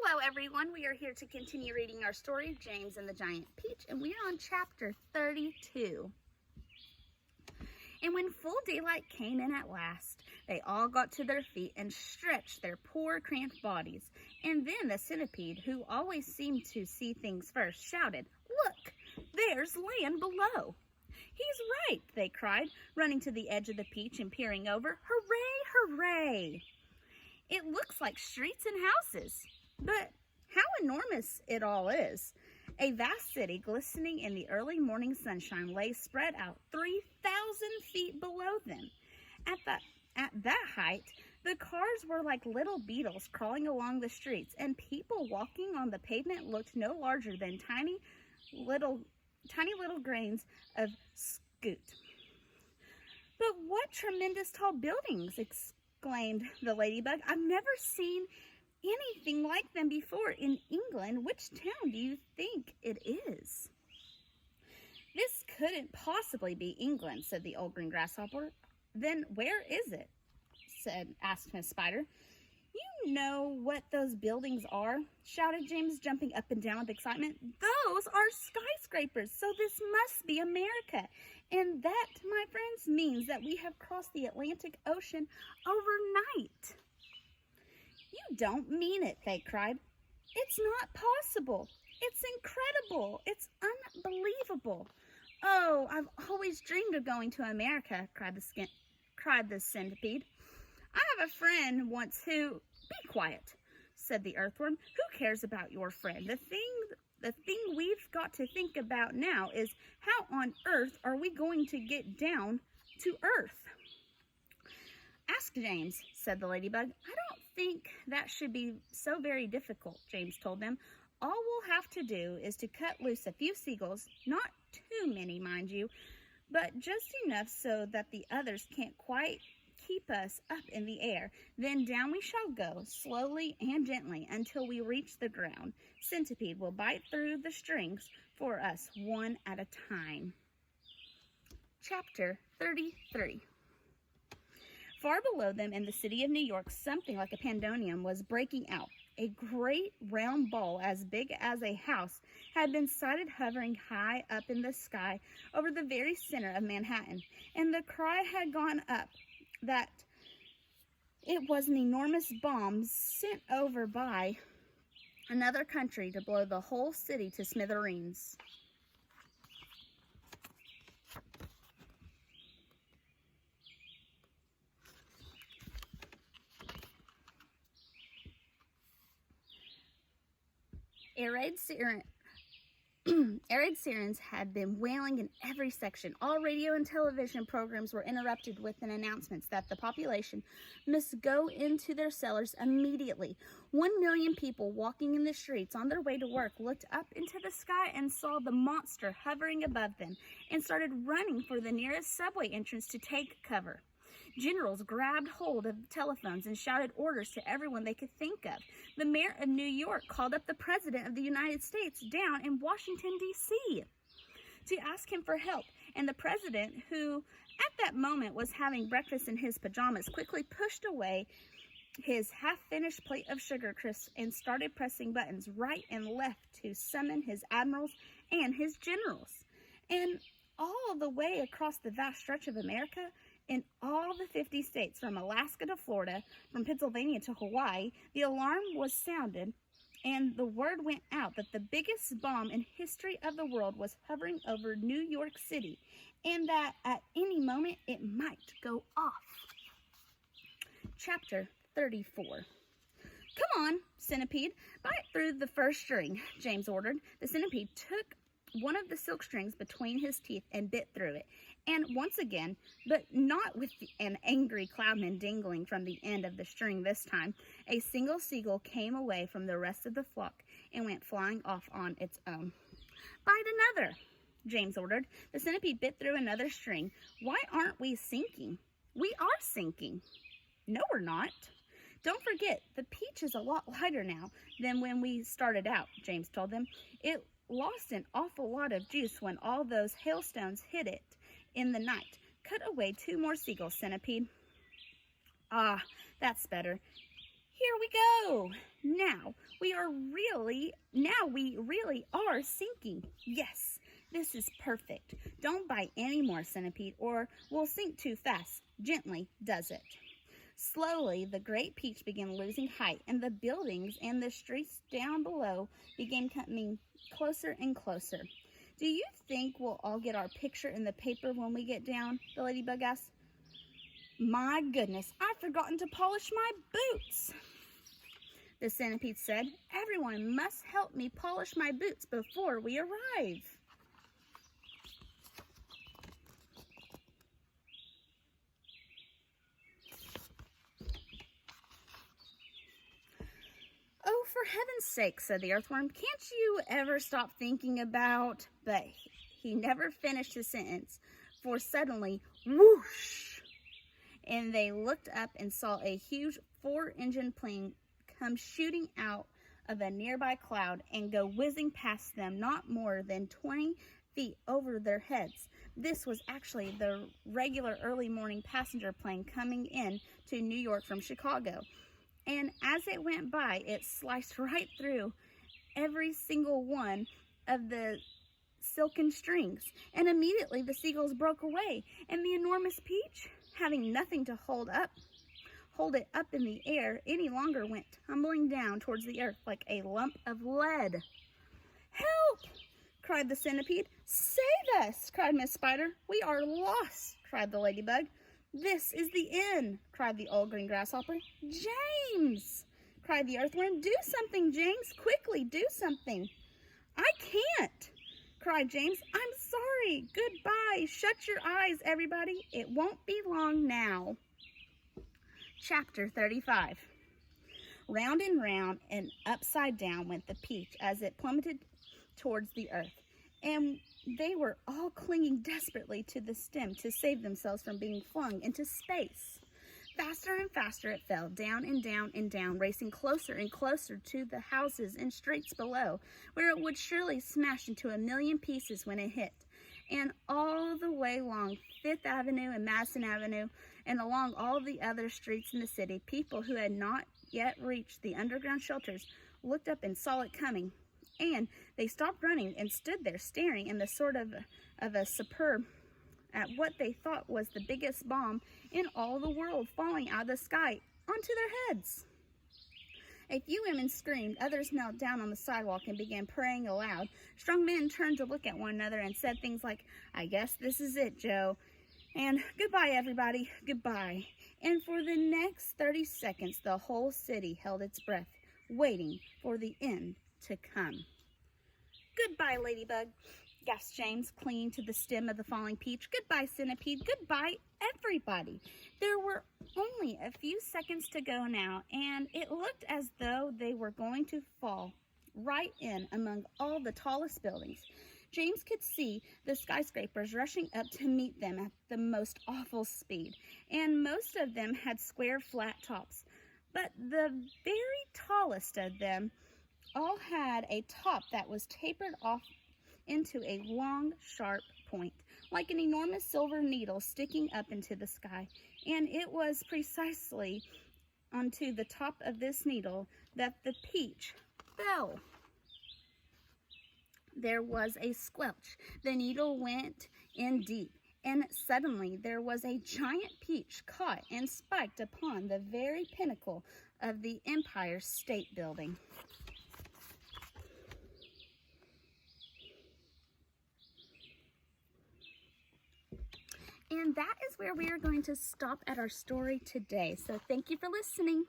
Hello everyone, we are here to continue reading our story, James and the Giant Peach, and we are on chapter 32. And when full daylight came in at last, they all got to their feet and stretched their poor cramped bodies. And then the centipede, who always seemed to see things first, shouted, "Look, there's land below." "He's right," they cried, running to the edge of the peach and peering over. "Hooray, hooray!" It looks like streets and houses, but how enormous it all is. A vast city glistening in the early morning sunshine lay spread out 3,000 feet below them. At that height, the cars were like little beetles crawling along the streets, and people walking on the pavement looked no larger than tiny little grains of scoot. "But what tremendous tall buildings!" exclaimed the ladybug. "I've never seen anything like them before in England. Which town do you think it is?" "This couldn't possibly be England," said the old green grasshopper. "Then where is it?" asked Miss Spider. "You know what those buildings are?" shouted James, jumping up and down with excitement. "Those are skyscrapers, so this must be America. And that, my friends, means that we have crossed the Atlantic Ocean overnight." "You don't mean it," they cried. "It's not possible. It's incredible. It's unbelievable." "Oh, I've always dreamed of going to America," cried the centipede. "I have a friend once who—" "Be quiet," said the earthworm. "Who cares about your friend? The thing we've got to think about now is how on earth are we going to get down to earth?" "Ask James," said the ladybug. "I don't think that should be so very difficult," James told them. "All we'll have to do is to cut loose a few seagulls, not too many, mind you, but just enough so that the others can't quite keep us up in the air. Then down we shall go, slowly and gently, until we reach the ground. Centipede will bite through the strings for us one at a time." Chapter 33. Far below them in the city of New York, something like a pandemonium was breaking out. A great round ball as big as a house had been sighted hovering high up in the sky over the very center of Manhattan, and the cry had gone up that it was an enormous bomb sent over by another country to blow the whole city to smithereens. Arid sirens had been wailing in every section. All radio and television programs were interrupted with announcements that the population must go into their cellars immediately. 1 million people walking in the streets on their way to work looked up into the sky and saw the monster hovering above them and started running for the nearest subway entrance to take cover. Generals grabbed hold of telephones and shouted orders to everyone they could think of. The mayor of New York called up the president of the United States down in Washington, D.C. to ask him for help, and the president, who at that moment was having breakfast in his pajamas, quickly pushed away his half-finished plate of sugar crisps and started pressing buttons right and left to summon his admirals and his generals. And all the way across the vast stretch of America, in all the 50 states, from Alaska to Florida, from Pennsylvania to Hawaii, the alarm was sounded, and the word went out that the biggest bomb in history of the world was hovering over New York City, and that at any moment it might go off. Chapter 34. "Come on, centipede, bite through the first string," James ordered. The centipede took one of the silk strings between his teeth and bit through it. And once again, but not with an angry cloudman dangling from the end of the string this time, a single seagull came away from the rest of the flock and went flying off on its own. "Bite another," James ordered. The centipede bit through another string. "Why aren't we sinking?" "We are sinking." "No, we're not." "Don't forget, the peach is a lot lighter now than when we started out," James told them. "It lost an awful lot of juice when all those hailstones hit it in the night. Cut away 2 more seagulls, centipede." "Ah, that's better. Here we go." Now we really are sinking. Yes, this is perfect. Don't bite any more, Centipede, or we'll sink too fast. Gently does it. Slowly, the great peach began losing height, and the buildings and the streets down below began coming closer and closer. Do you think we'll all get our picture in the paper when we get down? The ladybug asked. My goodness, I've forgotten to polish my boots, the centipede said. Everyone must help me polish my boots before we arrive. Oh, for heaven's sake, said the earthworm, can't you ever stop thinking about... But he never finished his sentence, for suddenly, whoosh! And they looked up and saw a huge 4-engine plane come shooting out of a nearby cloud and go whizzing past them not more than 20 feet over their heads. This was actually the regular early morning passenger plane coming in to New York from Chicago. And as it went by, it sliced right through every single one of the silken strings. And immediately the seagulls broke away, and the enormous peach, having nothing to hold it up in the air any longer, went tumbling down towards the earth like a lump of lead. Help! Cried the centipede. Save us! Cried Miss Spider. We are lost! Cried the ladybug. This is the end! Cried the old green grasshopper. James! Cried the earthworm. Do something, James! Quickly, do something! I can't! Cried James. I'm sorry. Goodbye. Shut your eyes, everybody. It won't be long now. Chapter 35. Round and round and upside down went the peach as it plummeted towards the earth, and they were all clinging desperately to the stem to save themselves from being flung into space. Faster and faster it fell, down and down and down, racing closer and closer to the houses and streets below, where it would surely smash into a million pieces when it hit. And all the way along Fifth Avenue and Madison Avenue, and along all the other streets in the city, people who had not yet reached the underground shelters looked up and saw it coming. And they stopped running and stood there staring in the sort of a superb at what they thought was the biggest bomb in all the world falling out of the sky onto their heads. A few women screamed, others knelt down on the sidewalk and began praying aloud. Strong men turned to look at one another and said things like, I guess this is it, Joe. And goodbye, everybody, goodbye. And for the next 30 seconds, the whole city held its breath, waiting for the end to come. Goodbye, Ladybug, gasped James, clinging to the stem of the falling peach. Goodbye, Centipede. Goodbye, everybody. There were only a few seconds to go now, and it looked as though they were going to fall right in among all the tallest buildings. James could see the skyscrapers rushing up to meet them at the most awful speed, and most of them had square, flat tops. But the very tallest of them all had a top that was tapered off into a long, sharp point, like an enormous silver needle sticking up into the sky. And it was precisely onto the top of this needle that the peach fell. There was a squelch. The needle went in deep, and suddenly there was a giant peach caught and spiked upon the very pinnacle of the Empire State Building. And that is where we are going to stop at our story today. So thank you for listening.